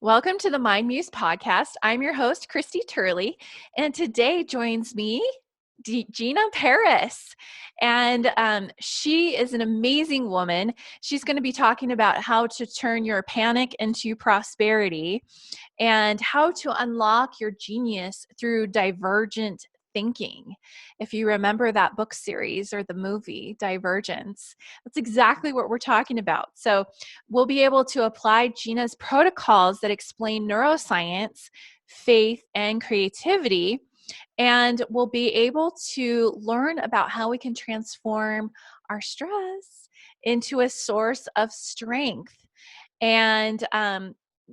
Welcome to the Mind Muse podcast. I'm your host, Christy Turley, and today joins me Gina Parris. And she is an amazing woman. She's going to be talking about how to turn your panic into prosperity and how to unlock your genius through divergent thinking. If you remember that book series or the movie Divergence, that's exactly what we're talking about. So we'll be able to apply Gina's protocols that explain neuroscience, faith, and creativity. And we'll be able to learn about how we can transform our stress into a source of strength and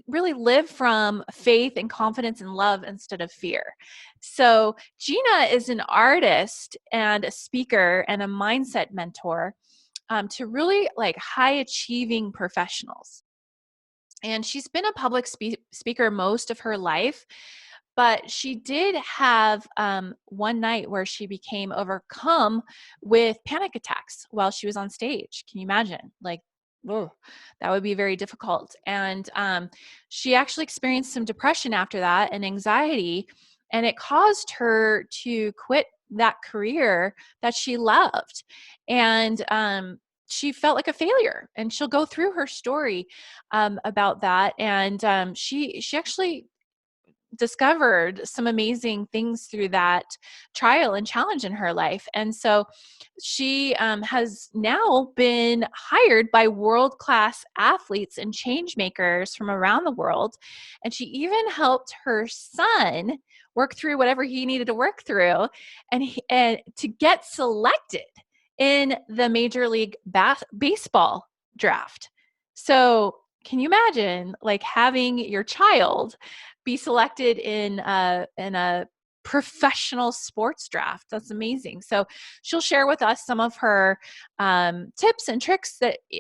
really live from faith and confidence and love instead of fear. So, Gina is an artist and a speaker and a mindset mentor to really like high achieving professionals. And she's been a public speaker most of her life, but she did have one night where she became overcome with panic attacks while she was on stage. Can you imagine? Like, whoa, that would be very difficult. And she actually experienced some depression after that and anxiety, and it caused her to quit that career that she loved. And she felt like a failure, and she'll go through her story about that. And she actually discovered some amazing things through that trial and challenge in her life. And so she has now been hired by world-class athletes and change makers from around the world. And she even helped her son work through whatever he needed to work through and to get selected in the Major League Baseball draft. So can you imagine like having your child be selected in a professional sports draft? That's amazing. So she'll share with us some of her tips and tricks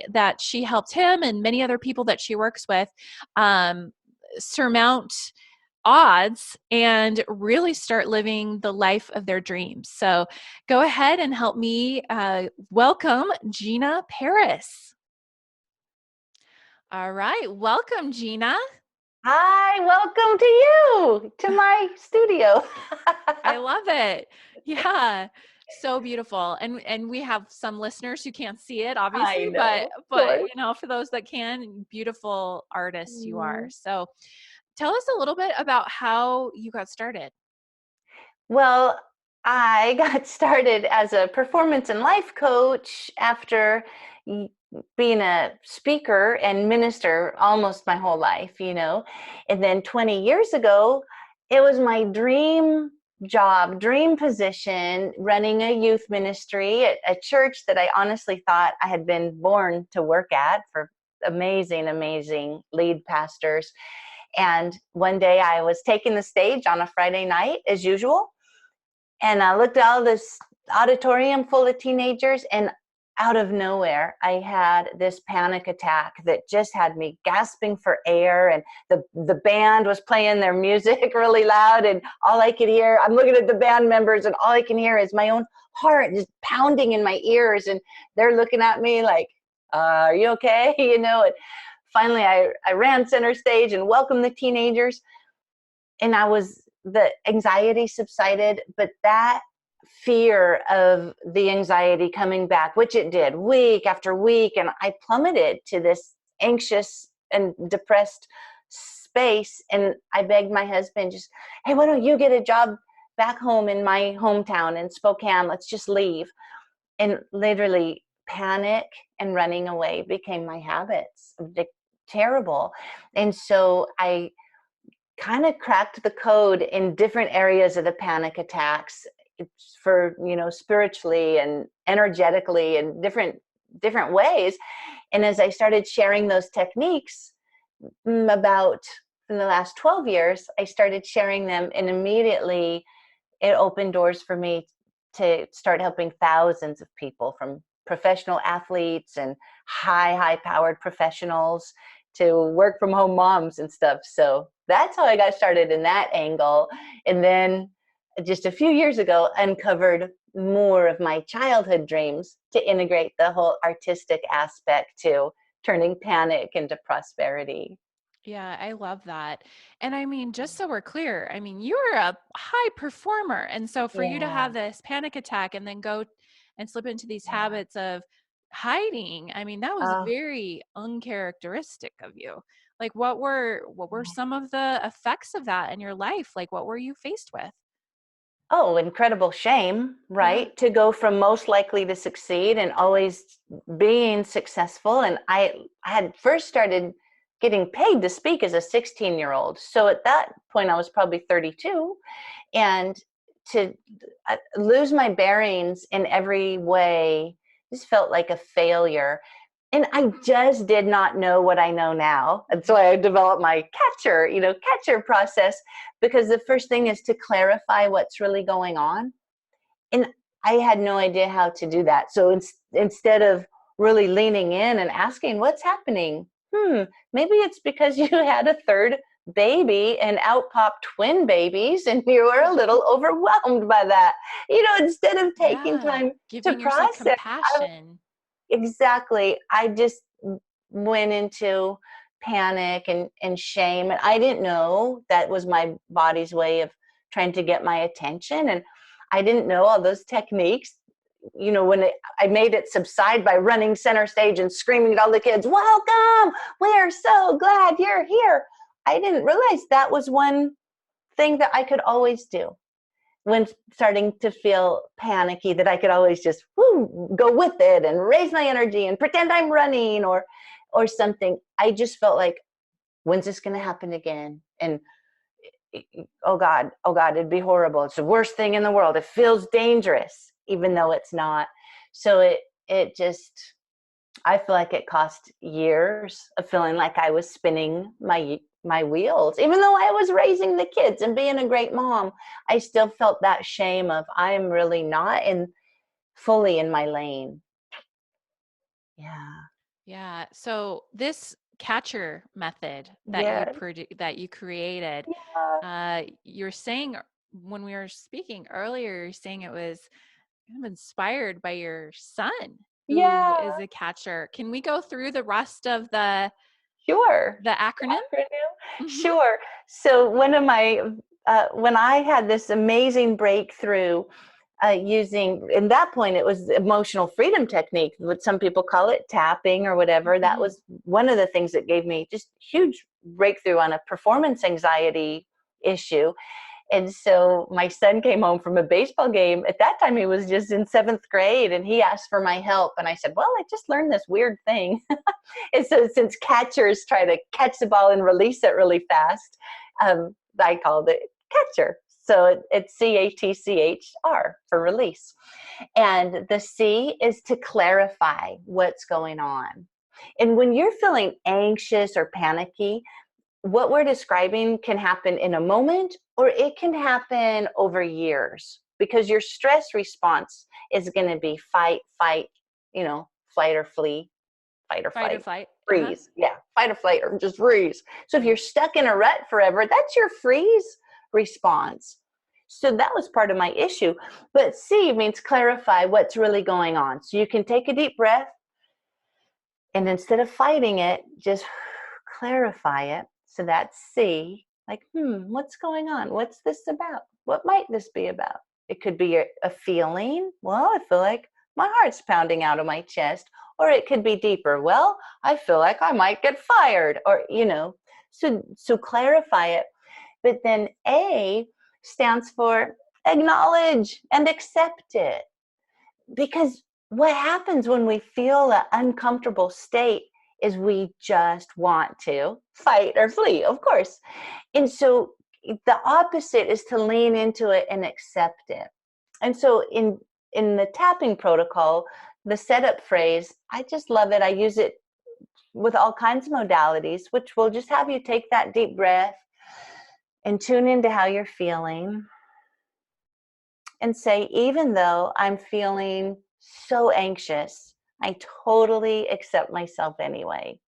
that she helped him and many other people that she works with surmount odds and really start living the life of their dreams. So go ahead and help me welcome Gina Parris. All right. Welcome, Gina. Hi, welcome to you, to my studio. I love it. Yeah. So beautiful. And we have some listeners who can't see it, I obviously, but know, of but course. for those that can, beautiful artists you are. Mhm. So tell us a little bit about how you got started. Well, I got started as a performance and life coach after y- being a speaker and minister almost my whole life. And then 20 years ago, it was my dream job, dream position, running a youth ministry at a church that I honestly thought I had been born to work at, for amazing, amazing lead pastors. And one day I was taking the stage on a Friday night as usual, and I looked at all this auditorium full of teenagers, and out of nowhere, I had this panic attack that just had me gasping for air. And the band was playing their music really loud, and all I could hear, I'm looking at the band members, and all I can hear is my own heart just pounding in my ears. And they're looking at me like, are you okay? And finally, I ran center stage and welcomed the teenagers, and the anxiety subsided, but that fear of the anxiety coming back, which it did week after week, and I plummeted to this anxious and depressed space. And I begged my husband, just, hey, why don't you get a job back home in my hometown in Spokane? Let's just leave. And literally, panic and running away became my habits. Terrible. And so I kind of cracked the code in different areas of the panic attacks, for spiritually and energetically and different ways. And as I started sharing those techniques, about in the last 12 years, I started sharing them, and immediately it opened doors for me to start helping thousands of people, from professional athletes and high powered professionals to work from home moms and stuff. So that's how I got started in that angle. And then just a few years ago, uncovered more of my childhood dreams to integrate the whole artistic aspect to turning panic into prosperity. Yeah, I love that. And I mean, just so we're clear, I mean, you're a high performer. And so for you to Yeah. have this panic attack and then go and slip into these Yeah. habits of hiding, I mean, that was Uh, very uncharacteristic of you. Like what were some of the effects of that in your life? Like what were you faced with? oh, incredible shame, Yeah. right? To go from most likely to succeed and always being successful. And I had first started getting paid to speak as a 16-year-old. So at that point, I was probably 32. And to lose my bearings in every way just felt like a failure. And I just did not know what I know now. And so Mhm. I developed my catcher process, because the first thing is to clarify what's really going on. And I had no idea how to do that. So instead of really leaning in and asking what's happening, maybe it's because you had a third baby and out popped twin babies and you were a little overwhelmed by that. Instead of taking Yeah. time to Giving yourself process, compassion. exactly. I just went into panic and shame. And I didn't know that was my body's way of trying to get my attention. And I didn't know all those techniques. I made it subside by running center stage and screaming at all the kids, "Welcome! We're so glad you're here." I didn't realize that was one thing that I could always do when starting to feel panicky, that I could always just go with it and raise my energy and pretend I'm running or something. I just felt like, when's this going to happen again? And oh God, it'd be horrible. It's the worst thing in the world. It feels dangerous, even though it's not. So it just, I feel like it cost years of feeling like I was spinning my wheels. Even though I was raising the kids and being a great mom, I still felt that shame of I am really not fully in my lane. Yeah. Yeah. So this catcher method Yes. that you created, Yeah. you're saying when we were speaking earlier, you're saying it was kind of inspired by your son, who Yeah. is a catcher. Can we go through the rest of the Sure. acronym? Acronym. Hmm. Sure. So one of my when I had this amazing breakthrough using, in that point it was emotional freedom technique, what some people call it tapping or whatever. That Hmm. was one of the things that gave me just huge breakthrough on a performance anxiety issue. And so my son came home from a baseball game. At that time, he was just in seventh grade, and he asked for my help. And I said, "Well, I just learned this weird thing." And so, since catchers try to catch the ball and release it really fast, I called it catcher. So it's CATCHR for release. And the C is to clarify what's going on. And when you're feeling anxious or panicky, what we're describing can happen in a moment or it can happen over years, because your stress response is going to be fight, flight or flee, fight or Fight or flight, flight. Uh-huh. freeze. Yeah, fight or flight or just freeze. So if Yeah. you're stuck in a rut forever, that's your freeze response. So that was part of my issue. But C means clarify what's really going on. So you can take a deep breath and instead of fighting it, just clarify it. So that's C. Like, what's going on? What's this about? What might this be about? It could be a feeling. Well, I feel like my heart's pounding out of my chest. Or it could be deeper. Well, I feel like I might get fired. Or. So clarify it. But then A stands for acknowledge and accept it. Because what happens when we feel an uncomfortable state is we just want to fight or flee, of course. And so the opposite is to lean into it and accept it. And so in the tapping protocol, the setup phrase, I just love it. I use it with all kinds of modalities, which will just have you take that deep breath and tune into how you're feeling and say, even though I'm feeling so anxious, I totally accept myself anyway.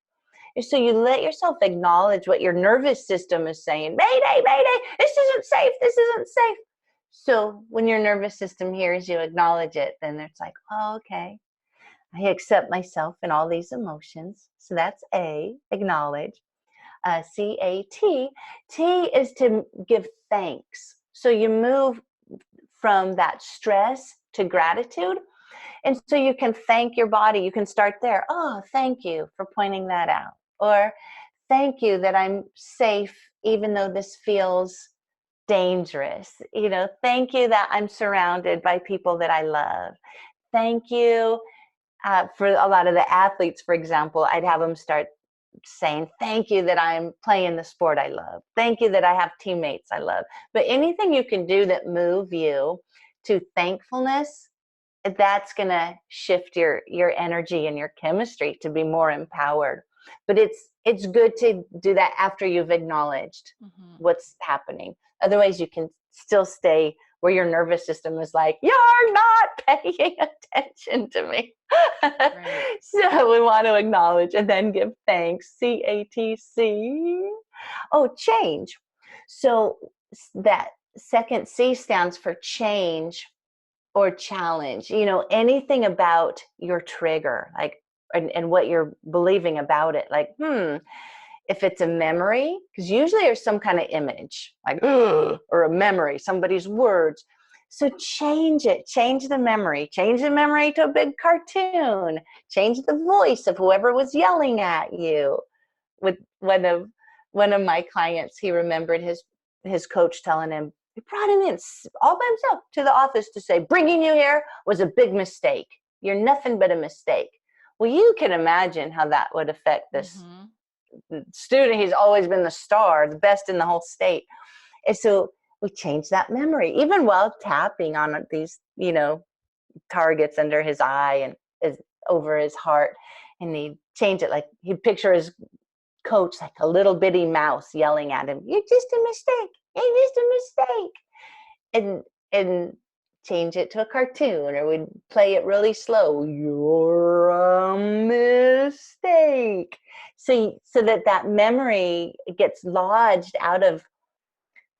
So you let yourself acknowledge what your nervous system is saying. Mayday, mayday, this isn't safe, this isn't safe. So when your nervous system hears you acknowledge it, then it's like, oh, okay, I accept myself and all these emotions. So that's A, acknowledge. C-A-T. T is to give thanks. So you move from that stress to gratitude. And so you can thank your body. You can start there. Oh, thank you for pointing that out. Or thank you that I'm safe, even though this feels dangerous. Thank you that I'm surrounded by people that I love. Thank you. For a lot of the athletes, for example, I'd have them start saying, thank you that I'm playing the sport I love. Thank you that I have teammates I love. But anything you can do that move you to thankfulness, that's going to shift your energy and your chemistry to be more empowered. But it's good to do that after you've acknowledged what's happening. Otherwise, you can still stay where your nervous system is like, you're not paying attention to me. Right. So we want to acknowledge and then give thanks. C-A-T-C. Oh, change. So that second C stands for change or challenge. Anything about your trigger, like, and what you're believing about it. Like, if it's a memory, because usually there's some kind of image, like, or a memory, somebody's words. So change it, change the memory to a big cartoon, change the voice of whoever was yelling at you. With one of my clients, he remembered his coach telling him, he brought him in all by himself to the office to say, bringing you here was a big mistake. You're nothing but a mistake. Well, you can imagine how that would affect this student. He's always been the star, the best in the whole state. And so we changed that memory, even while tapping on these, targets under his eye and over his heart. And he'd change it, like he'd picture his coach like a little bitty mouse yelling at him, you're just a mistake, you're just a mistake. And change it to a cartoon, or we'd play it really slow, you're a mistake. So that memory gets lodged out of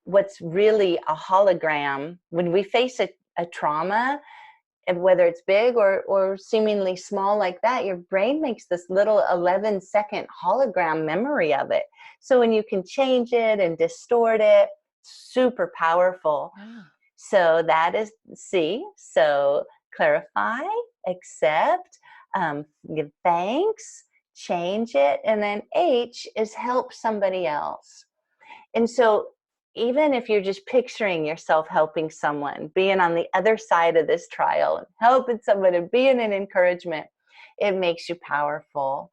what's really a hologram. When we face a trauma, and whether it's big or seemingly small like that, your brain makes this little 11-second hologram memory of it. So when you can change it and distort it, super powerful. Yeah. So that is C. So clarify, accept, give thanks, change it. And then H is help somebody else. And so even if you're just picturing yourself helping someone, being on the other side of this trial, helping someone and being an encouragement, it makes you powerful.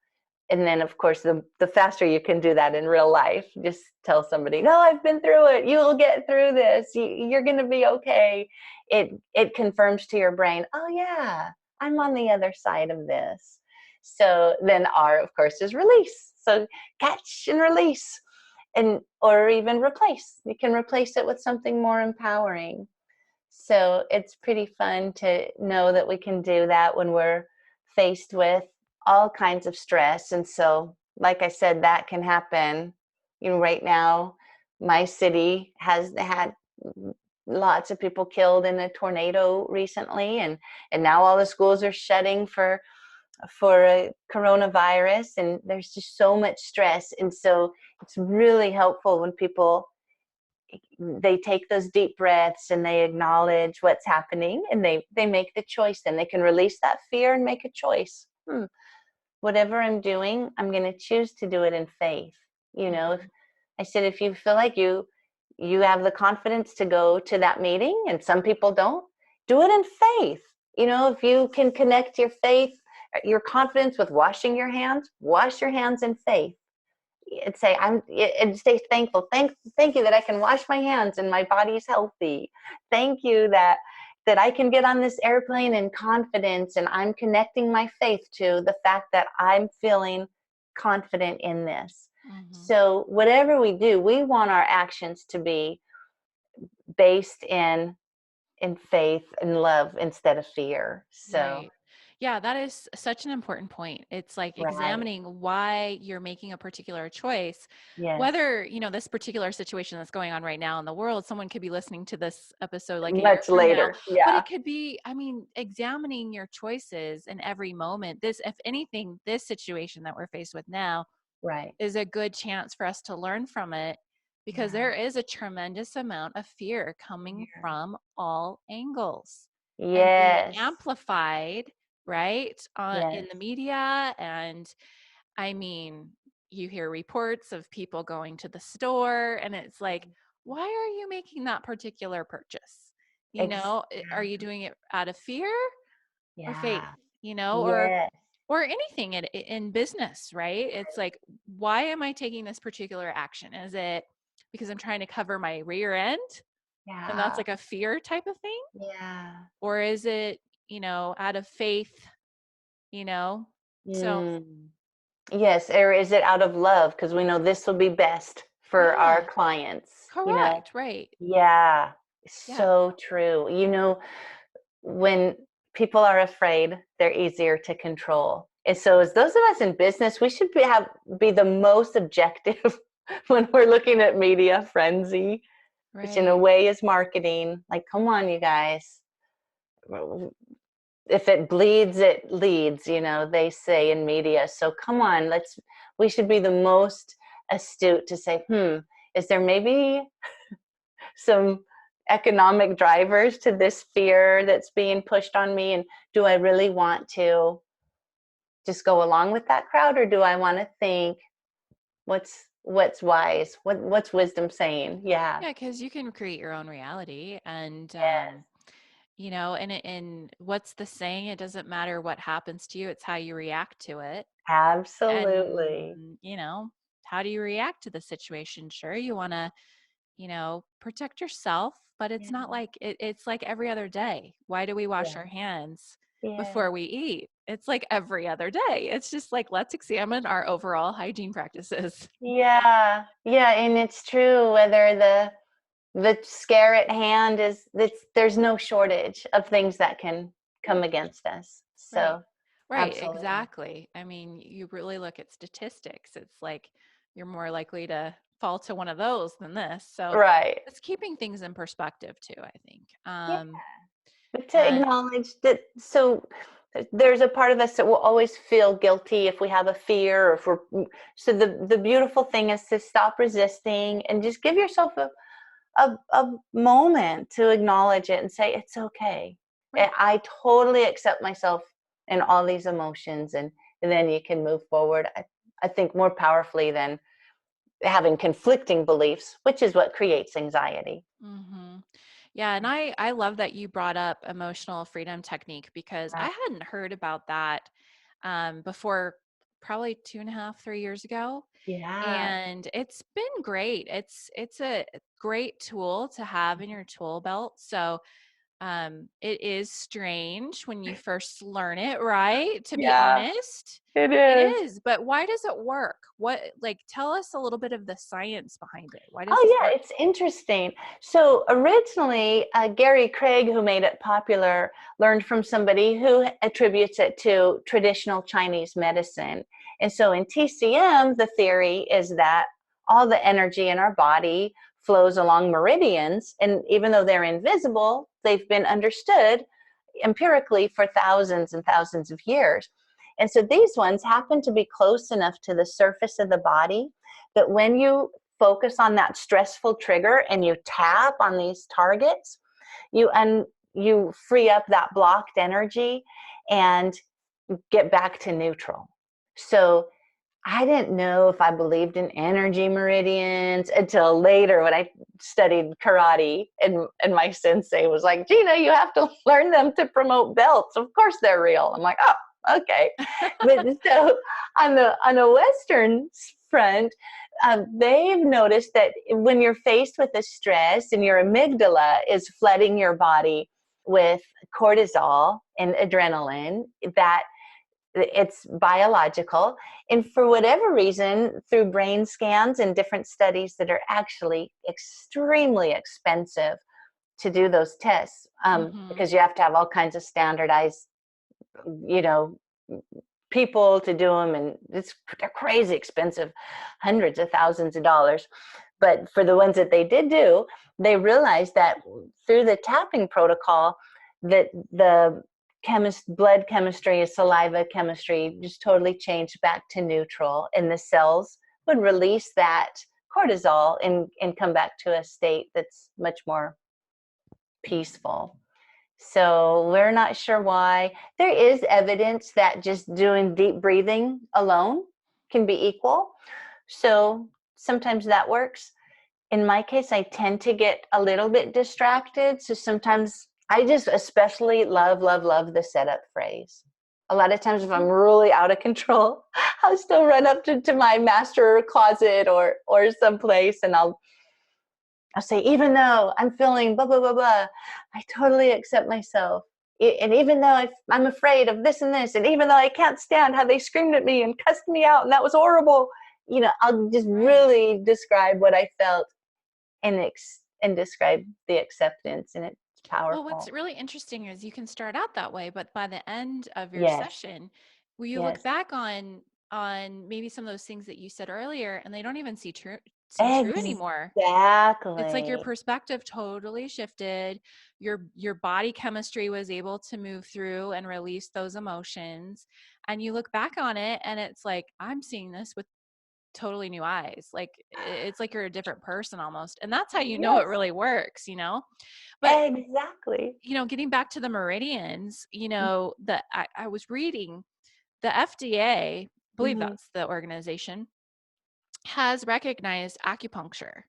And then, of course, the faster you can do that in real life, just tell somebody, no, I've been through it. You'll get through this. You're going to be okay. It confirms to your brain, oh, yeah, I'm on the other side of this. So then R, of course, is release. So catch and release. Or even replace. You can replace it with something more empowering. So it's pretty fun to know that we can do that when we're faced with all kinds of stress. And so, like I said, that can happen. Right now, my city has had lots of people killed in a tornado recently, and now all the schools are shutting for a coronavirus, and there's just so much stress. And so it's really helpful when people, they take those deep breaths and they acknowledge what's happening, and they make the choice. Then they can release that fear and make a choice. Whatever I'm doing, I'm going to choose to do it in faith. If I said, if you feel like you have the confidence to go to that meeting, and some people don't, do it in faith. If you can connect your faith, your confidence with washing your hands, wash your hands in faith. And say, and stay thankful. Thank you that I can wash my hands and my body's healthy. Thank you that I can get on this airplane in confidence, and I'm connecting my faith to the fact that I'm feeling confident in this. So whatever we do, we want our actions to be based in faith and love instead of fear. So. Right. Yeah, that is such an important point. It's like examining why you're making a particular choice. Yes. Whether, this particular situation that's going on right now in the world, someone could be listening to this episode like much later. Yeah. But it could be, examining your choices in every moment. If anything, this situation that we're faced with now Right. is a good chance for us to learn from it, because Yeah. there is a tremendous amount of fear coming Here. from all angles and being Yes. amplified, right, in Yes. the media. And I mean, you hear reports of people going to the store, and it's like, why are you making that particular purchase? Are you Exactly. doing it out of fear or faith? Yeah. Or Yes. anything in business, right? It's like, why am I taking this particular action? Is it because I'm trying to cover my rear end, and that's Yeah. like a fear type of thing? Yeah. Or is it, out of faith, you know? So, Mm. Yes, or is it out of love? Because we know this will be best for our yeah, clients, correct, right. Yeah, Yeah, so true. When people are afraid, they're easier to control. And so as those of us in business, we should be the most objective when we're looking at media frenzy, which in a right. way is marketing. Like, come on, you guys. If it bleeds, it leads, they say in media. So come on, we should be the most astute to say, is there maybe some economic drivers to this fear that's being pushed on me? And do I really want to just go along with that crowd, or do I want to think what's wise? What's wisdom saying? Yeah. Yeah, because you can create your own reality. And Yes. and what's the saying? It doesn't matter what happens to you, it's how you react to it. And Absolutely. how do you react to the situation? Sure, you want to, protect yourself, but it's Yeah. not like it's like every other day. Why do we wash Yeah. our hands Yeah. before we eat? It's like every other day. It's just like, let's examine our overall hygiene practices. Yeah. Yeah. And it's true, whether the scare at hand there's no shortage of things that can come Right. against us. Right. So Right, absolutely. exactly. I mean, you really look at statistics. It's like you're more likely to fall to one of those than this. So Right. it's keeping things in perspective too, I think. Yeah. But to And acknowledge that, so there's a part of us that will always feel guilty if we have a fear, or if so the beautiful thing is to stop resisting and just give yourself a moment to acknowledge it and say, it's okay. right. I totally accept myself and all these emotions, and then you can move forward. I think more powerfully than having conflicting beliefs, which is what creates anxiety. hmm Yeah, and I love that you brought up emotional freedom technique, because I hadn't heard about that before, probably 2.5, 3 years ago. Yeah. And it's been great. It's a great tool to have in your tool belt. So it is strange when you first learn it, right? To be Yeah, honest, it it is. is. But why does it work? Tell us a little bit of the science behind it. Why does this Oh, yeah, work? it's interesting. So originally, Gary Craig, who made it popular, learned from somebody who attributes it to traditional Chinese medicine. And so in TCM, the theory is that all the energy in our body flows along meridians. And even though they're invisible, they've been understood empirically for thousands and thousands of years. And so these ones happen to be close enough to the surface of the body that when you focus on that stressful trigger and you tap on these targets, you free up that blocked energy and get back to neutral. So I didn't know if I believed in energy meridians until later when I studied karate, and my sensei was like, Gina, you have to learn them to promote belts. Of course they're real. I'm like, oh, okay. But so on the Western front, they've noticed that when you're faced with a stress and your amygdala is flooding your body with cortisol and adrenaline, that it's biological. And for whatever reason, through brain scans and different studies that are actually extremely expensive to do those tests, hmm because you have to have all kinds of standardized, you know, people to do them, and they're crazy expensive, hundreds of thousands of dollars. But for the ones that they did do, they realized that through the tapping protocol, that the blood chemistry, saliva chemistry just totally changed back to neutral, and the cells would release that cortisol and come back to a state that's much more peaceful. So we're not sure why. There is evidence that just doing deep breathing alone can be equal. So sometimes that works. In my case, I tend to get a little bit distracted. So sometimes I just especially love, love, love the setup phrase. A lot of times if I'm really out of control, I'll still run up to my master closet or someplace, and I'll say, even though I'm feeling blah, blah, blah, blah, I totally accept myself. And even though I'm afraid of this and this, and even though I can't stand how they screamed at me and cussed me out, and that was horrible, I'll just really describe what I felt and describe the acceptance, and it's Well, what's powerful. really interesting is you can start out that way, but by the end of your Yes, session, will you look yes, back on maybe some of those things that you said earlier, and they don't even seem true anymore. It's like your exactly. perspective totally shifted. Your body chemistry was able to move through and release those emotions. And you look back on it and it's like, I'm seeing this with totally new eyes. Like it's like you're a different person almost. And that's how you know it Yes, really works, But exactly. getting back to the meridians, that I was reading the FDA, I believe Mm-hmm. that's the organization, has recognized acupuncture.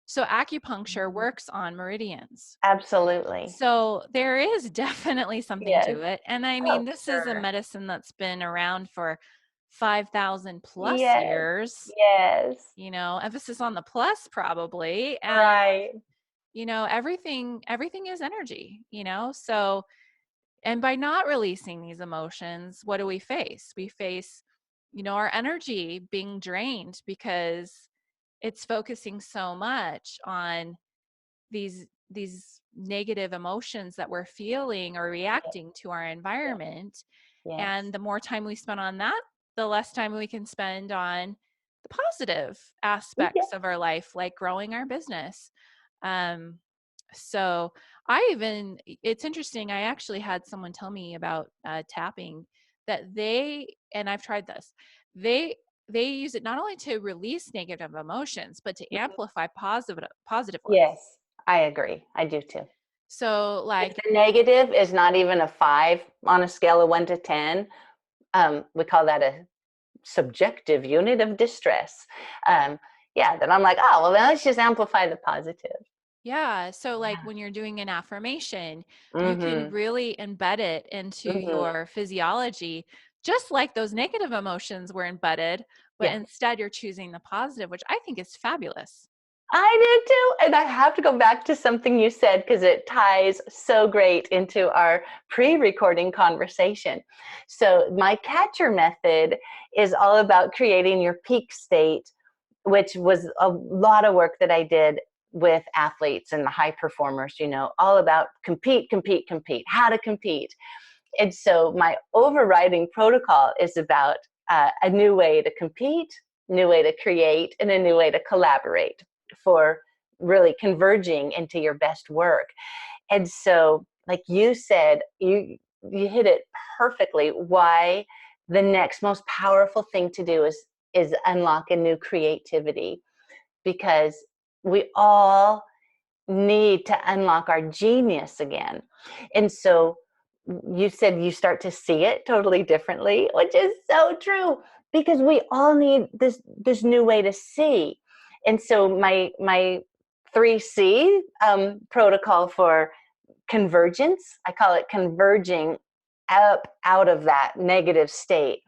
So acupuncture works on meridians. Absolutely. So there is definitely something Yes. to it. And I Oh, mean, this is a sure. medicine that's been around for 5,000 plus Yes. years, Yes. emphasis on the plus probably. And, Right. everything is energy, So, and by not releasing these emotions, what do we face? We face, our energy being drained because it's focusing so much on these negative emotions that we're feeling or Yes. reacting to our Yes. environment. Yes. And the more time we spend on that, the less time we can spend on the positive Yes. aspects of our life, like growing our business. um, so it's interesting, I actually had someone tell me about tapping, that and I've tried this, they they use it not only to release negative emotions but to Mhm. amplify positive ones. Yes. I agree. I do too. So If like, the negative is not even a 5 on a scale of 1 to 10, we call that a subjective unit of distress. Um, yeah, then I'm like, oh, well, then let's just amplify the positive. yeah, so like when you're doing an affirmation, you can Mm-hmm. really embed it into Mm-hmm. your physiology, just like those negative emotions were embedded, but Yeah. instead you're choosing the positive, which I think is fabulous. I did too. And I have to go back to something you said because it ties so great into our pre recording conversation. So, my catcher method is all about creating your peak state, which was a lot of work that I did with athletes and the high performers, all about compete, compete, compete, how to compete. And so, my overriding protocol is about a new way to compete, new way to create, and a new way to collaborate for really converging into your best work. And so, like you said, you hit it perfectly. Why the next most powerful thing to do is unlock a new creativity, because we all need to unlock our genius again. And so you said you start to see it totally differently, which is so true, because we all need this new way to see. And so my 3C protocol for convergence, I call it converging up out of that negative state,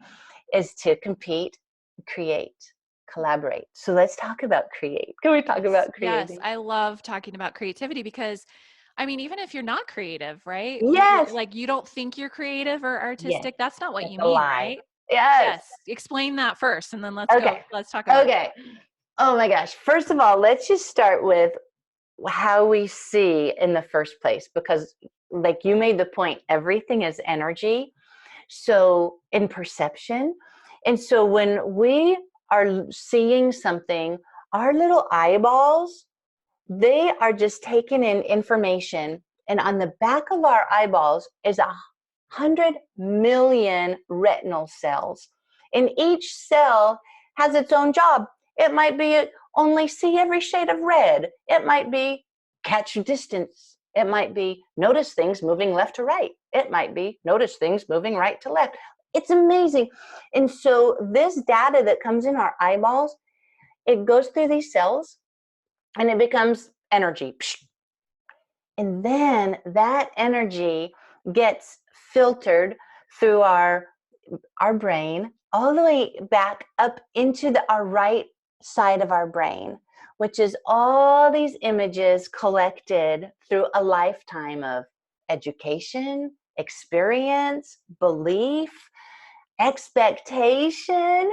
is to compete, create, collaborate. So let's talk about create. Can we talk Yes, about yes, creating? I love talking about creativity because, I mean, even if you're not creative, right? Yes. Like you don't think you're creative or Yes. artistic, that's not what That's you a mean, lie. right? Yes. Yes, explain that first and then Okay. let's talk about it. Okay. Oh my gosh. First of all, let's just start with how we see in the first place, because like you made the point, everything is energy. So in perception. And so when we are seeing something, our little eyeballs, they are just taking in information. And on the back of our eyeballs is 100 million retinal cells. And each cell has its own job. It might be only see every shade of red. It might be catch distance. It might be notice things moving left to right. It might be notice things moving right to left. It's amazing. And so this data that comes in our eyeballs, it goes through these cells and it becomes energy. And then that energy gets filtered through our brain all the way back up into our right side of our brain, which is all these images collected through a lifetime of education, experience, belief, expectation.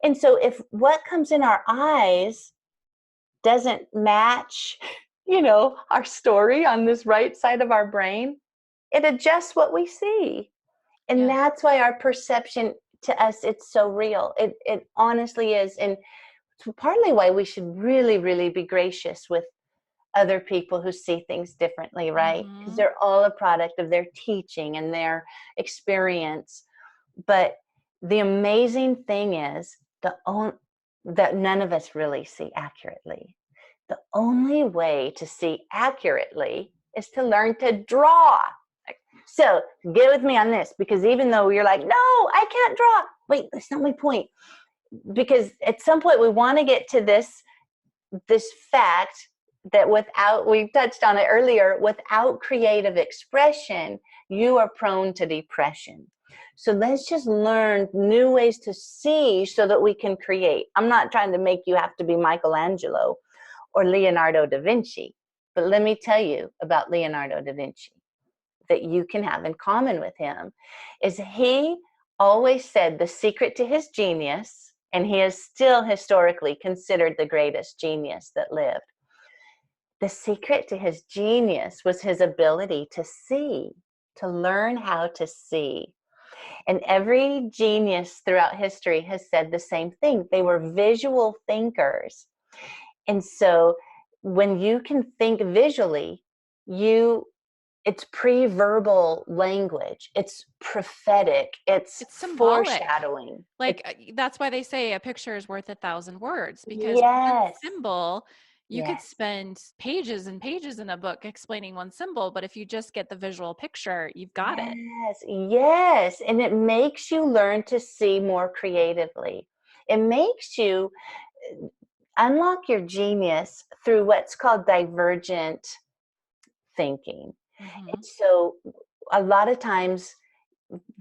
And so if what comes in our eyes doesn't match, our story on this right side of our brain, it adjusts what we see. And that's why our perception to us, it's so real. It honestly is. And it's partly why we should really, really be gracious with other people who see things differently, right? Because they're all a product of their teaching and their experience. But the amazing thing is that none of us really see accurately. The only way to see accurately is to learn to draw. So get with me on this, because even though you're like, no, I can't draw. Wait, that's not my point. Because at some point we want to get to this fact that we touched on it earlier, without creative expression, you are prone to depression. So let's just learn new ways to see so that we can create. I'm not trying to make you have to be Michelangelo or Leonardo da Vinci, but let me tell you about Leonardo da Vinci that you can have in common with him is he always said the secret to his genius, and he is still historically considered the greatest genius that lived. The secret to his genius was his ability to see, to learn how to see. And every genius throughout history has said the same thing. They were visual thinkers. And so when you can think visually, it's pre-verbal language. It's prophetic. It's foreshadowing. That's why they say a picture is worth 1,000 words, because one Yes. symbol, you could spend pages and pages in a book explaining one symbol, but if you just get the visual picture, you've got it. Yes. And it makes you learn to see more creatively. It makes you unlock your genius through what's called divergent thinking. And so a lot of times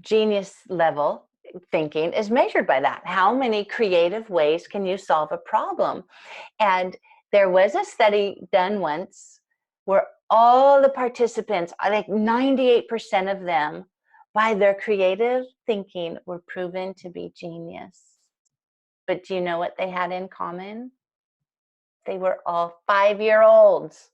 genius level thinking is measured by that. How many creative ways can you solve a problem? And there was a study done once where all the participants, I think 98% of them, by their creative thinking, were proven to be genius. But do you know what they had in common? They were all 5-year-olds.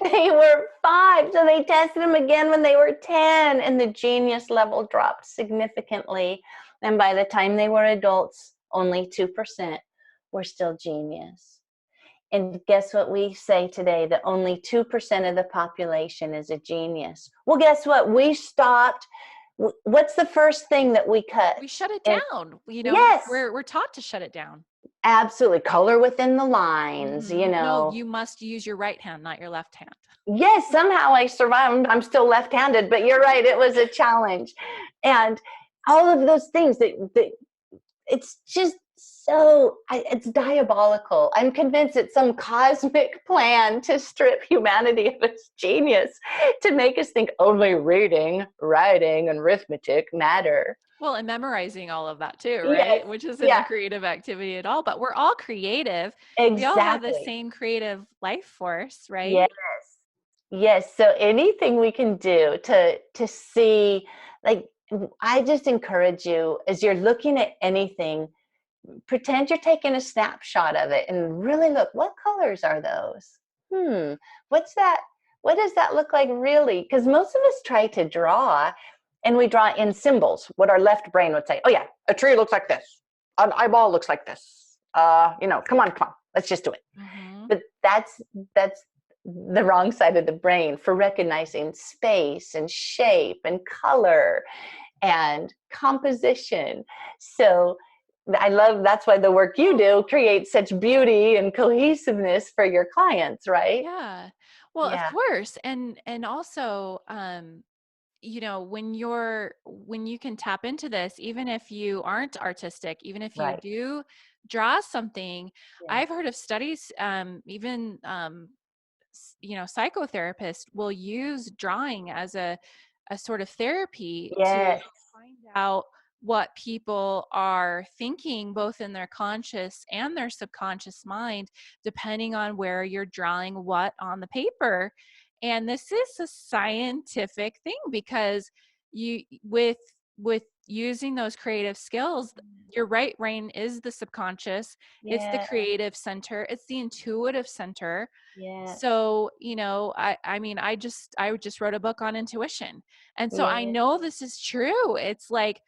They were 5, so they tested them again when they were 10, and the genius level dropped significantly. And by the time they were adults, only 2% were still genius. And guess what we say today? That only 2% of the population is a genius. Well, guess what? We stopped. What's the first thing that we cut? We shut it down. Yes. We're taught to shut it down. Absolutely. Color within the lines, No, you must use your right hand, not your left hand. Yes, somehow I survived. I'm still left-handed, but you're right. It was a challenge. And all of those things that it's just it's diabolical. I'm convinced it's some cosmic plan to strip humanity of its genius, to make us think only reading, writing, and arithmetic matter. Well, and memorizing all of that too, right? Yes. Which isn't a creative activity at all, but we're all creative. Exactly. We all have the same creative life force, right? Yes. So anything we can do to see, like, I just encourage you, as you're looking at anything, pretend you're taking a snapshot of it and really look, what colors are those? What's that? What does that look like really? Because most of us try to draw, and we draw in symbols, what our left brain would say. Oh yeah, a tree looks like this. An eyeball looks like this. Come on, let's just do it. But that's the wrong side of the brain for recognizing space and shape and color and composition. So I love, that's why the work you do creates such beauty and cohesiveness for your clients, right? Yeah. Well, of Yeah, course. And also, when you can tap into this, even if you aren't artistic, even if you right. do draw something, Yeah. I've heard of studies, even psychotherapists will use drawing as a sort of therapy to Yes. find out what people are thinking, both in their conscious and their subconscious mind, depending on where you're drawing what on the paper. And this is a scientific thing, because you with using those creative skills, your right brain is the subconscious, it's the Yeah. creative center, it's the intuitive center. Yes. So, I mean, I just wrote a book on intuition. And so I Yeah. know this is true. It's like,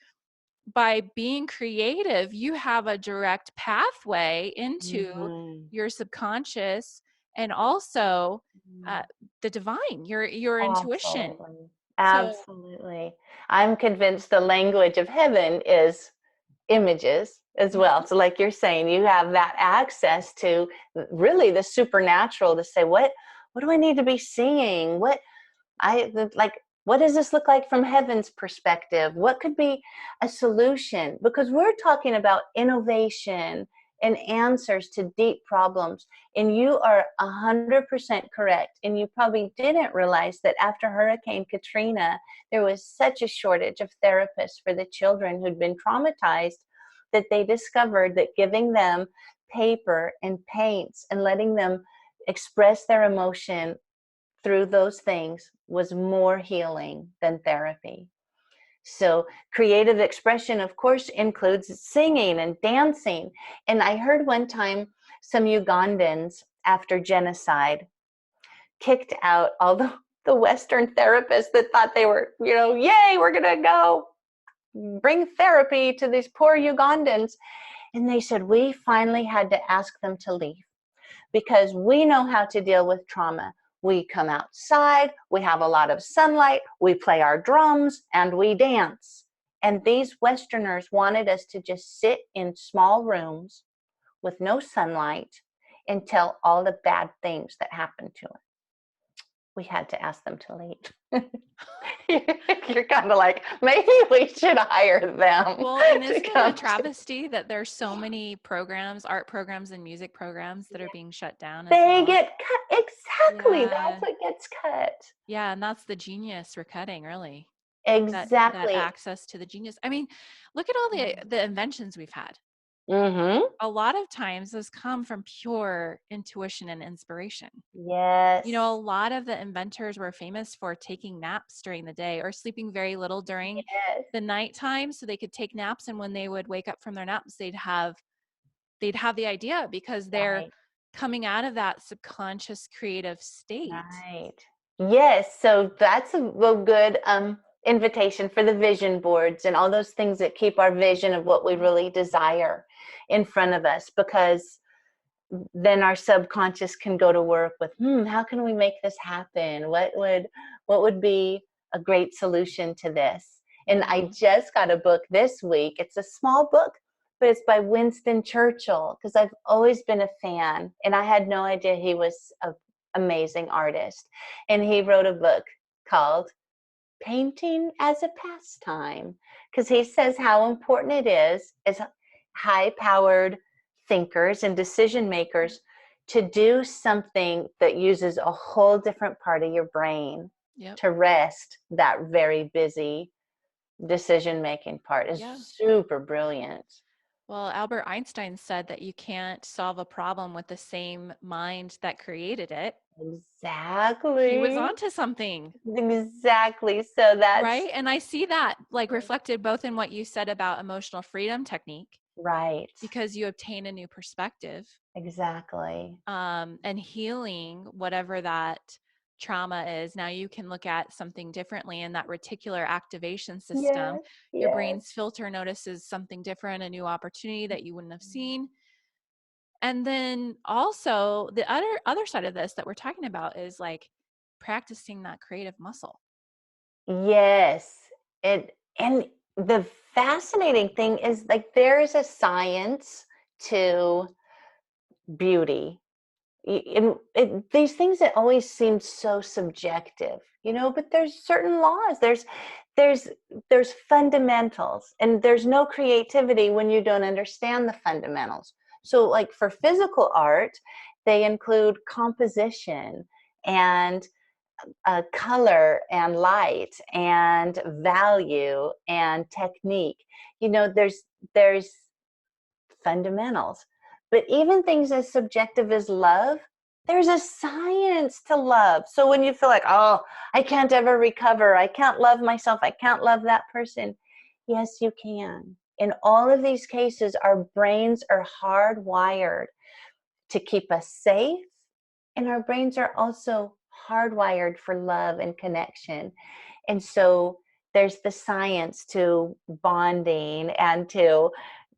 by being creative, you have a direct pathway into Mhm. your subconscious, and also uh, Mhm. the divine, your intuition. Absolutely. So, Absolutely. I'm convinced the language of heaven is images as well. mhm, So like you're saying, you have that access to really the supernatural to say, what do I need to be seeing? Like, what does this look like from heaven's perspective? What could be a solution? Because we're talking about innovation and answers to deep problems. And you are 100% correct. And you probably didn't realize that after Hurricane Katrina, there was such a shortage of therapists for the children who'd been traumatized, that they discovered that giving them paper and paints and letting them express their emotion through those things was more healing than therapy. So, creative expression, of course, includes singing and dancing. And I heard one time some Ugandans, after genocide, kicked out all the Western therapists that thought they were, yay, we're going to go bring therapy to these poor Ugandans. And they said, we finally had to ask them to leave because we know how to deal with trauma. We come outside, we have a lot of sunlight, we play our drums, and we dance. And these Westerners wanted us to just sit in small rooms with no sunlight and tell all the bad things that happened to us. We had to ask them to leave. You're kind of like, maybe we should hire them well, and to isn't it a come to. travesty that there's so many programs, art programs and music programs, that are being shut down as They well? get cut. Exactly. That's Yeah. what gets cut. Yeah, and that's the genius we're cutting, really. That Exactly. access to the genius. I mean, look at all the inventions we've had. Mm-hmm. A lot of times those come from pure intuition and inspiration. A Yes. lot of the inventors were famous for taking naps during the day, or sleeping very little during Yes. the nighttime, so they could take naps, and when they would wake up from their naps, they'd have the idea, because they're Right. coming out of that subconscious creative state. Right. Yes. So that's a good invitation for the vision boards and all those things that keep our vision of what we really desire in front of us, because then our subconscious can go to work with, how can we make this happen? What would be a great solution to this? And I Mhm. just got a book this week. It's a small book, but it's by Winston Churchill, because I've always been a fan and I had no idea he was an amazing artist. And he wrote a book called Painting as a Pastime, because he says how important it is as high powered thinkers and decision makers to do something that uses a whole different part of your brain Yep. to rest that very busy decision making part is Yeah. super brilliant. Well, Albert Einstein said that you can't solve a problem with the same mind that created it. He was Exactly. onto something, Exactly. So that's right? And I see that like reflected both in what you said about emotional freedom technique, right. because you obtain a new perspective, Exactly. and healing whatever that trauma is. Now you can look at something differently in that reticular activation system. Yes. Your Yes. brain's filter notices something different, a new opportunity that you wouldn't have seen. And then also the other side of this that we're talking about is like practicing that creative muscle. Yes. And the fascinating thing is like there is a science to beauty. These things that always seem so subjective, but there's certain laws. There's there's fundamentals, and there's no creativity when you don't understand the fundamentals. So like for physical art, they include composition and color and light and value and technique. There's fundamentals. But even things as subjective as love, there's a science to love. So when you feel like, oh, I can't ever recover, I can't love myself, I can't love that person, yes, you can. In all of these cases, our brains are hardwired to keep us safe, and our brains are also hardwired for love and connection. And so there's the science to bonding and to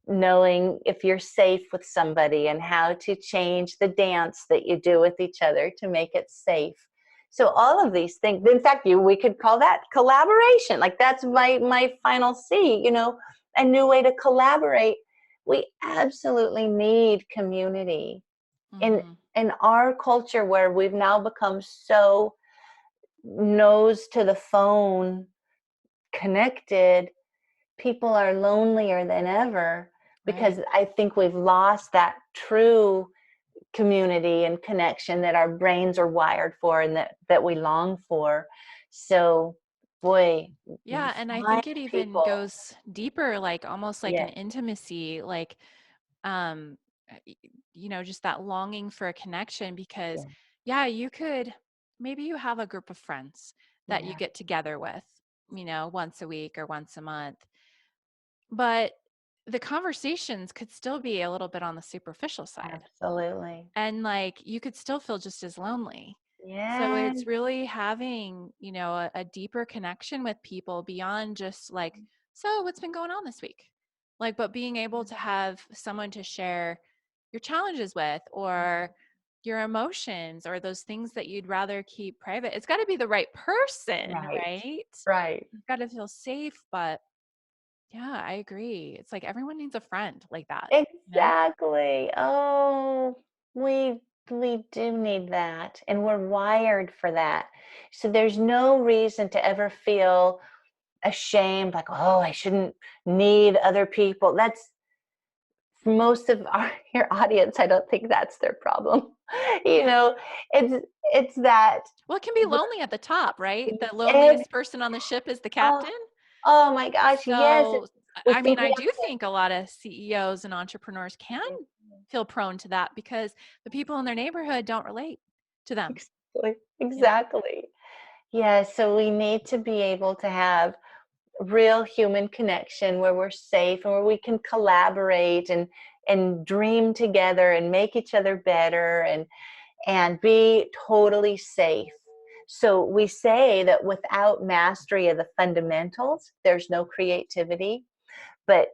knowing if you're safe with somebody and how to change the dance that you do with each other to make it safe. So all of these things, in fact, we could call that collaboration. Like that's my final C, a new way to collaborate. We absolutely need community. In Mm-hmm. in our culture where we've now become so nose to the phone connected, people are lonelier than ever Right. because I think we've lost that true community and connection that our brains are wired for and that we long for. So, boy, Yeah, and I find think it even people. goes deeper, like almost like an Yeah, intimacy, like um just that longing for a connection because yeah, yeah, you could maybe you have a group of friends that you yeah, get together with, once a week or once a month. But the conversations could still be a little bit on the superficial side. absolutely. And like you could still feel just as lonely. So Yeah, it's really having, a deeper connection with people beyond just like, so what's been going on this week? Like, but being able to have someone to share your challenges with or your emotions or those things that you'd rather keep private. It's got to be the right person, right, right? right. You've got to feel safe, but yeah, I agree. It's like everyone needs a friend like that. Exactly. Oh, we do need that, and we're wired for that. So there's no reason to ever feel ashamed, like, oh, I shouldn't need other people. That's for most of your audience. I don't think that's their problem. You know, it's that Well, it can be lonely at the top, right? The egg. loneliest person on the ship is the Oh, captain. oh my gosh, yes. So, We I mean, think we I have do think a lot of CEOs and entrepreneurs can to. feel prone to that because the people in their neighborhood don't relate to them, Exactly. you know? Exactly. Yeah, so we need to be able to have real human connection where we're safe and where we can collaborate and dream together and make each other better and be totally safe. So we say that without mastery of the fundamentals, there's no creativity, but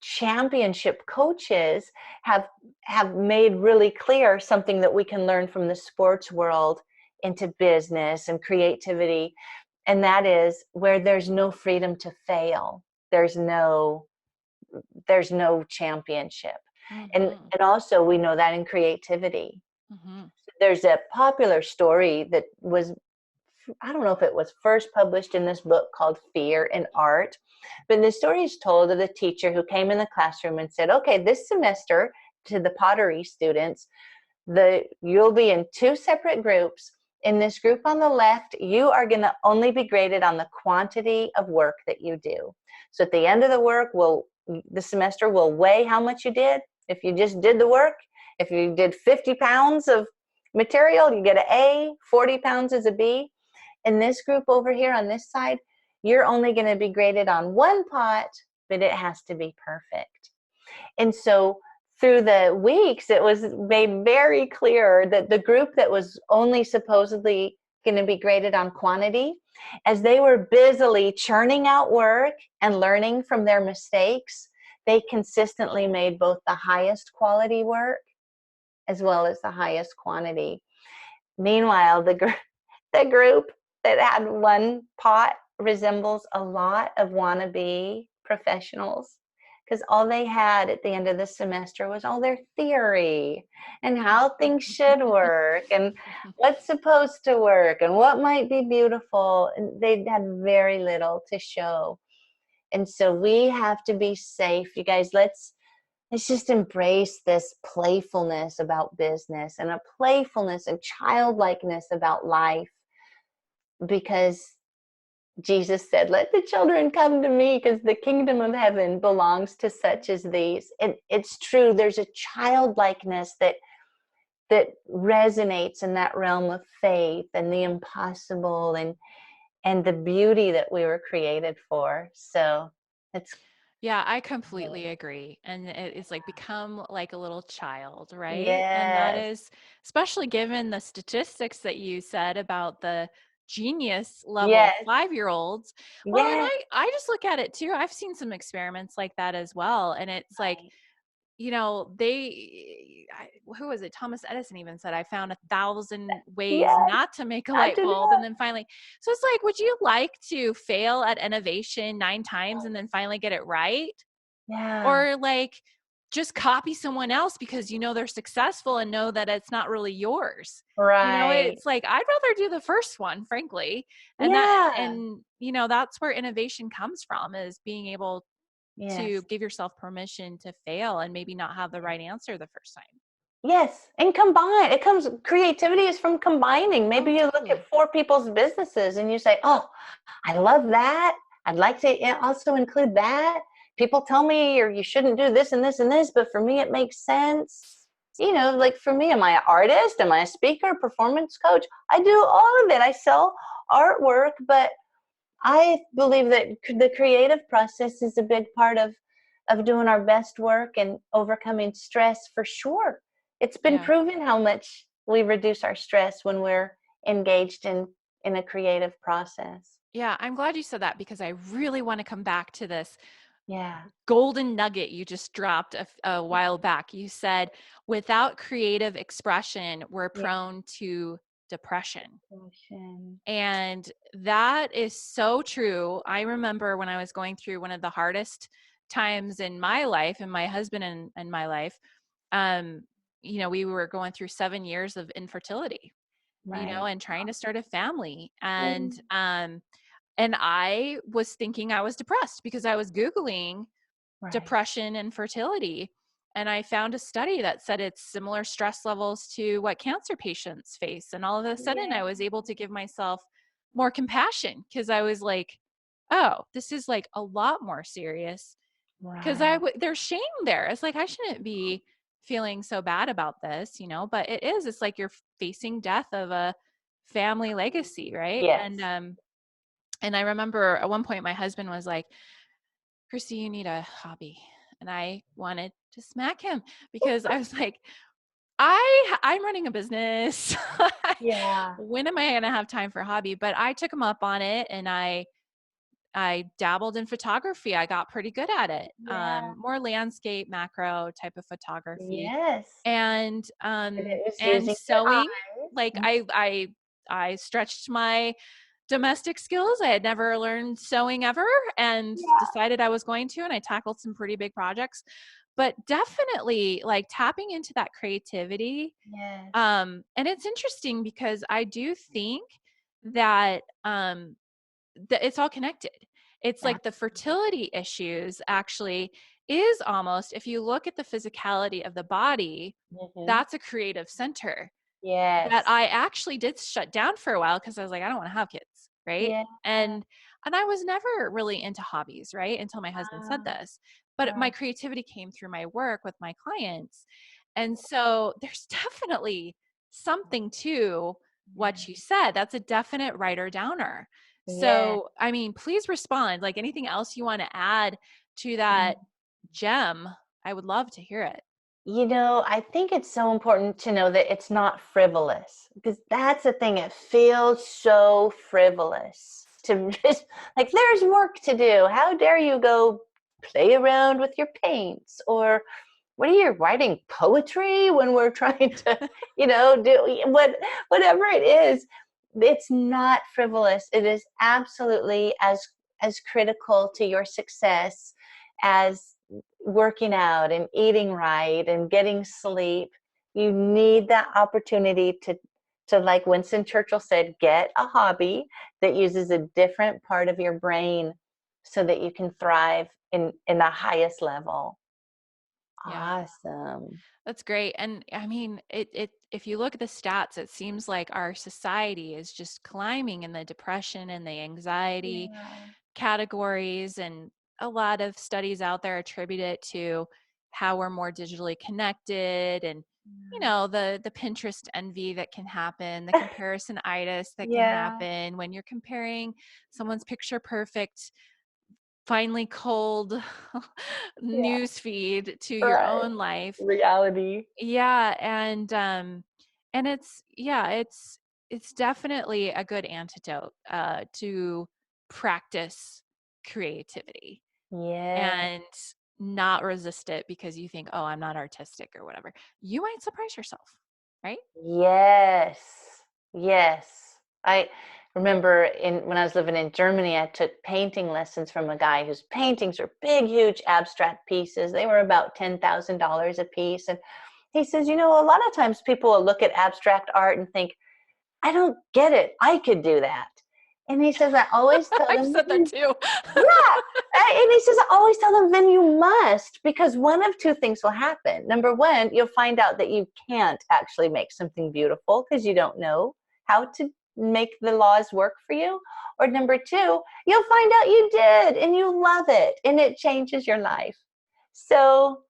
championship coaches have made really clear something that we can learn from the sports world into business and creativity, and that is where there's no freedom to fail, there's no championship. and Mhm. and also we know that in creativity, Mhm. there's a popular story that was, I don't know if it was first published in this book called Fear in Art, but the story is told of the teacher who came in the classroom and said, okay, this semester to the pottery students, you'll be in two separate groups. In this group on the left, you are going to only be graded on the quantity of work that you do. So at the end of the semester will weigh how much you did. If you just did the work, if you did 50 pounds of material, you get an A, 40 pounds is a B. In this group over here on this side, you're only going to be graded on one pot, but it has to be perfect. And so through the weeks, it was made very clear that the group that was only supposedly going to be graded on quantity, as they were busily churning out work and learning from their mistakes, they consistently made both the highest quality work as well as the highest quantity. Meanwhile, the group that had one pot resembles a lot of wannabe professionals, because all they had at the end of the semester was all their theory and how things should work and what's supposed to work and what might be beautiful. And they had very little to show. And so we have to be safe. You guys, let's just embrace this playfulness about business and a playfulness and childlikeness about life, because Jesus said, let the children come to me, because the kingdom of heaven belongs to such as these. And it's true. There's a childlikeness that resonates in that realm of faith and the impossible and the beauty that we were created for. So it's Yeah, I completely agree. And it's like become like a little child, right? And that yes, is, especially given the statistics that you said about the genius level yes, 5-year-olds. Well, and yes, I just look at it too. I've seen some experiments like that as well. And it's like, right. who was it? Thomas Edison even said, I found 1,000 ways Yes, not to make a I light did bulb. And that. then finally, so it's like, would you like to fail at innovation 9 times and then finally get it right? Yeah, Or like just copy someone else because you know they're successful and know that it's not really yours. right. It's like I'd rather do the first one, frankly. And Yeah, that's where innovation comes from, is being able to yes. give yourself permission to fail and maybe not have the right answer the first time. Yes, and combine. Creativity is from combining. Oh, Maybe you look totally. at four people's businesses and you say, oh, I love that. I'd like to also include that. People tell me or you shouldn't do this and this and this, but for me, it makes sense. Like for me, am I an artist? Am I a speaker, performance coach? I do all of it. I sell artwork, but I believe that the creative process is a big part of doing our best work and overcoming stress for sure. It's been Yeah. proven how much we reduce our stress when we're engaged in a creative process. Yeah. I'm glad you said that because I really want to come back to this Yeah. golden nugget you just dropped a while back. You said, without creative expression, we're Yeah. prone to depression. Passion. And that is so true. I remember when I was going through one of the hardest times in my life, and my husband and my life, um, we were going through 7 years of infertility, Right. and trying to start a family. Mm. And I was thinking I was depressed because I was Googling Right. depression and fertility. And I found a study that said it's similar stress levels to what cancer patients face. And all of a sudden, Yeah. I was able to give myself more compassion because I was like, oh, this is like a lot more serious. Because Right. there's shame there. It's like, I shouldn't be feeling so bad about this, but it is. It's like you're facing death of a family legacy, right? Yes. And I remember at one point my husband was like, Christy, you need a hobby. And I wanted to smack him because I was like, I'm running a business. Yeah. When am I going to have time for a hobby? But I took him up on it, and I dabbled in photography. I got pretty good at it. Yeah. More landscape, macro type of photography, Yes. and And it was and using your sewing. Like eyes. I stretched my domestic skills. I had never learned sewing ever, and Yeah. decided I was going to, and I tackled some pretty big projects. But definitely like tapping into that creativity. Yes. And it's interesting because I do think that it's all connected. It's like the Absolutely. fertility issues actually is almost, if you look at the physicality of the body, Mhm. that's a creative center that Yes. I actually did shut down for a while because I was like, I don't want to have kids, right? Yeah. And I was never really into hobbies, right? Until my husband said Ah, this. But my right. creativity came through my work with my clients. And so there's definitely something to what you Yeah. said. That's a definite writer downer. Yeah. So, I mean, please respond. Like anything else you want to add to that gem, I would love to hear it. I think it's so important to know that it's not frivolous, because that's the thing. It feels so frivolous to just like, there's work to do. How dare you go play around with your paints or what are you writing poetry when we're trying to, do whatever it is. It's not frivolous. It is absolutely as critical to your success as working out and eating right and getting sleep. You need that opportunity to, like Winston Churchill said, get a hobby that uses a different part of your brain so that you can thrive in the highest level. Yeah. Awesome. That's great. And I mean, if you look at the stats, it seems like our society is just climbing in the depression and the anxiety Yeah. categories. And a lot of studies out there attribute it to how we're more digitally connected and, the Pinterest envy that can happen, the comparison-itis that can Yeah. happen when you're comparing someone's picture perfect finely cold Yeah. news feed to your Right. own life. Reality. Yeah, and it's definitely a good antidote to practice creativity Yeah. and not resist it because you think, oh, I'm not artistic or whatever. You might surprise yourself, right? Yes. Yes. I remember when I was living in Germany, I took painting lessons from a guy whose paintings were big, huge abstract pieces. They were about $10,000 a piece. And he says, a lot of times people will look at abstract art and think, I don't get it. I could do that. And he says, I always tell I've them, said that too. yeah. And he says, I always tell them, then you must, because one of two things will happen. Number one, you'll find out that you can't actually make something beautiful because you don't know how to make the laws work for you. Or number two, you'll find out you did and you love it and it changes your life. So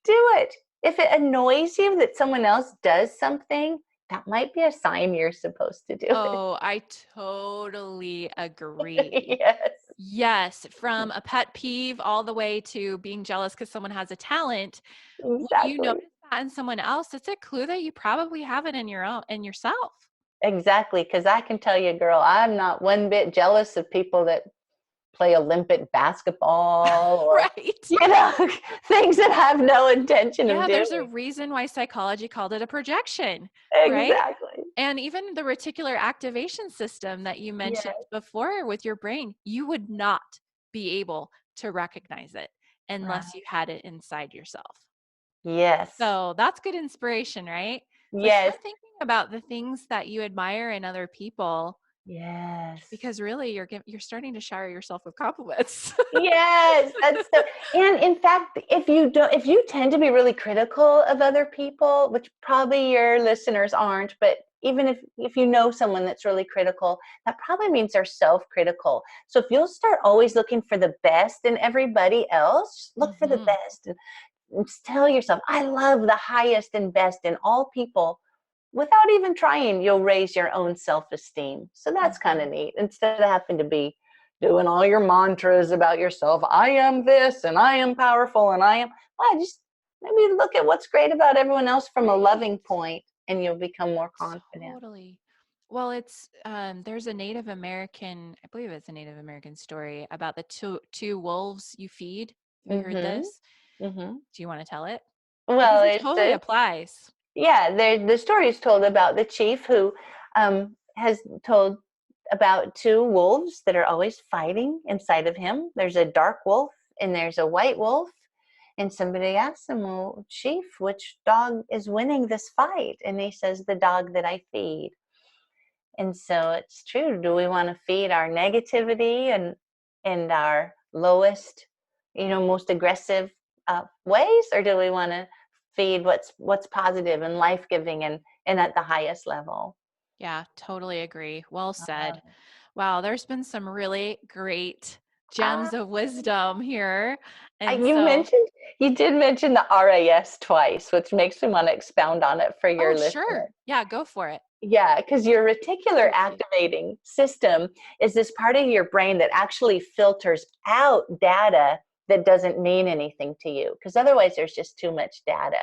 do it. If it annoys you that someone else does something, that might be a sign you're supposed to do it. Oh, I totally agree. Yes, Yes, from a pet peeve all the way to being jealous because someone has a talent. When you exactly. notice that in someone else, it's a clue that you probably have it in yourself. Exactly, because I can tell you, girl, I'm not one bit jealous of people that play Olympic basketball or, Right. you know, things that have no intention of Yeah, there's a doing. reason why psychology called it a projection, right? Exactly. And even the reticular activation system that you mentioned Yes. before with your brain, you would not be able to recognize it unless Right. you had it inside yourself. Yes. So that's good inspiration, right? So Yes. start thinking about the things that you admire in other people Yes. because really you're starting to shower yourself with compliments. Yes, that's so. And in fact, if you tend to be really critical of other people, which probably your listeners aren't, but even if you know someone that's really critical, that probably means they're self-critical. So if you'll start always looking for the best in everybody else, look for the Mhm. best and tell yourself, I love the highest and best in all people. Without even trying, you'll raise your own self-esteem. So that's kind of Mhm. neat. Instead of having to be doing all your mantras about yourself, I am this and I am powerful and I am, well, just maybe look at what's great about everyone else from a Right. loving point and you'll become more confident. Totally. Well, it's there's a Native American, I believe it's a Native American story about the two wolves you feed. Have you heard Mm-hmm. this? Mm-hmm. Do you want to tell it? Because Well, it totally applies. yeah, the story is told about the chief who has told about two wolves that are always fighting inside of him. There's a dark wolf and there's a white wolf. And somebody asks him, well, chief, which dog is winning this fight? And he says, the dog that I feed. And so it's true. Do we want to feed our negativity and our lowest, most aggressive ways, or do we want to feed what's positive and life giving and at the highest level? Yeah, totally agree. Well said. Uh, Wow, there's been some really great ah, gems of wisdom here. And you so, mentioned you did mention the RAS twice, which makes me want to expound on it for oh, your listener. sure. Yeah, go for it. Yeah, because your reticular Please do. activating system is this part of your brain that actually filters out data that doesn't mean anything to you, because otherwise there's just too much data.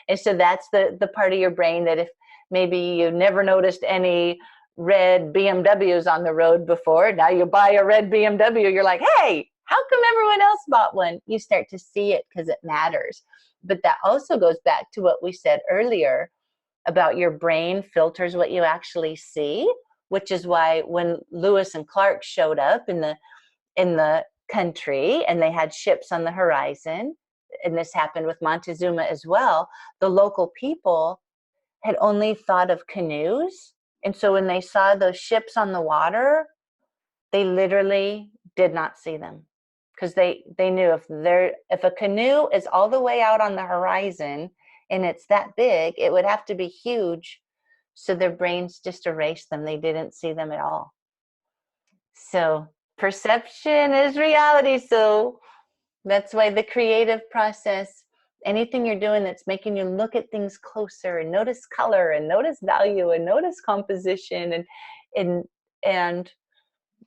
And so that's the part of your brain that if maybe you never noticed any red BMWs on the road before, now you buy a red BMW, you're like, hey, how come everyone else bought one? You start to see it because it matters. But that also goes back to what we said earlier about your brain filters what you actually see, which is why when Lewis and Clark showed up in the country and they had ships on the horizon, and this happened with Montezuma as well, the local people had only thought of canoes. And so when they saw those ships on the water, they literally did not see them, because they knew if a canoe is all the way out on the horizon and it's that big, it would have to be huge. So their brains just erased them. They didn't see them at all. So perception is reality. So that's why the creative process, anything you're doing that's making you look at things closer and notice color and notice value and notice composition and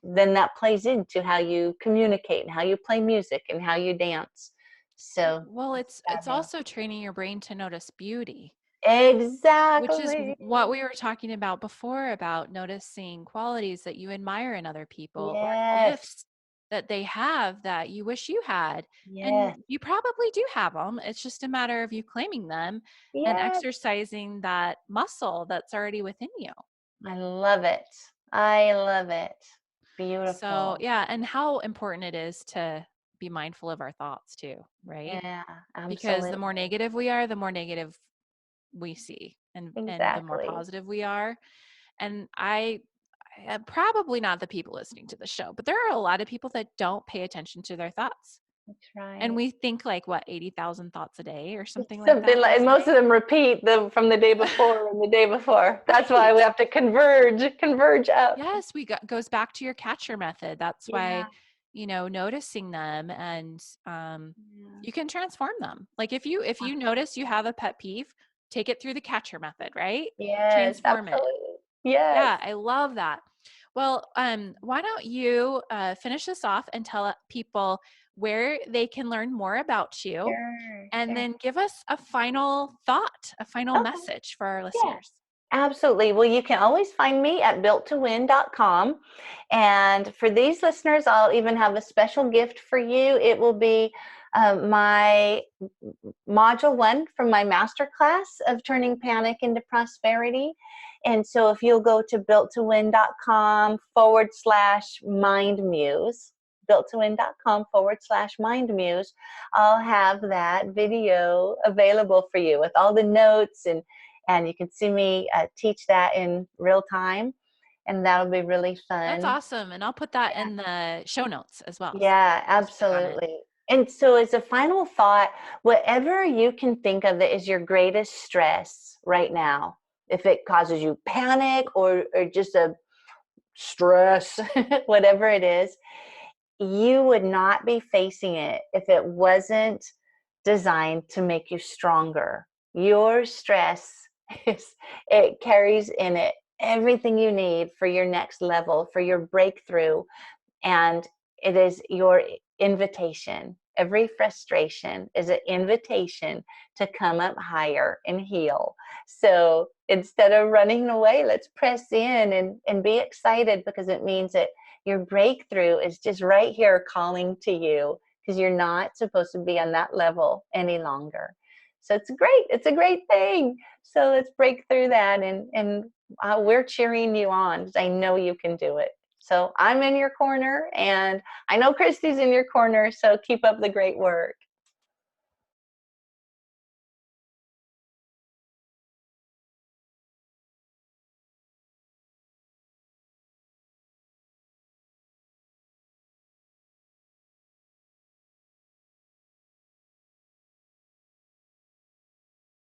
then that plays into how you communicate and how you play music and how you dance. So Well, it's fabulous. also training your brain to notice beauty, which is Exactly. what we were talking about before, about noticing qualities that you admire in other people or Yes. gifts that they have that you wish you had. And Yes. you probably do have them. It's just a matter of you claiming them and Yes. exercising that muscle that's already within you. I love it. I love it. So, Beautiful. yeah, and how important it is to be mindful of our thoughts too, right? Yeah, Because the more absolutely. negative we are, the more negative we see, and the more Exactly. positive we are. And I am probably not the people listening to the show, but there are a lot of people that don't pay attention to their thoughts. That's And right. we think like what, 80,000 thoughts a day or something like Something that, like, they and most say. of them repeat from the day before and the day before. That's why we Right. have to converge up. Yes, goes back to your catcher method. That's why, Yeah. noticing them, and Yeah. you can transform them. Like if you notice you have a pet peeve, take it through the catcher method, right? Yes, Transform it. absolutely. Yes. Yeah, I love that. Well, why don't you finish this off and tell people where they can learn more about you, Sure, and sure. then give us a final thought, a final Okay. message for our Yeah. listeners. Absolutely. Well, you can always find me at builttowin.com. And for these listeners, I'll even have a special gift for you. It will be my module 1 from my masterclass of turning panic into prosperity. And so if you'll go to builttowin.com/mindmuse, builttowin.com/mindmuse, I'll have that video available for you with all the notes, and you can see me teach that in real time, and that'll be really That's fun. awesome. And I'll put that in the show notes as well. So Yeah, just click on it. absolutely. And so, as a final thought, whatever you can think of that is your greatest stress right now, if it causes you panic or just a stress, whatever it is, you would not be facing it if it wasn't designed to make you stronger. Your stress is, it carries in it everything you need for your next level, for your breakthrough, and it is your invitation. Every frustration is an invitation to come up higher and heal. So instead of running away, let's press in and be excited, because it means that your breakthrough is just right here calling to you, because you're not supposed to be on that level any longer. So it's great. It's a great thing. So let's break through that, and we're cheering you on, because I know you can do it. So I'm in your corner, and I know Christy's in your corner. So keep up the great work.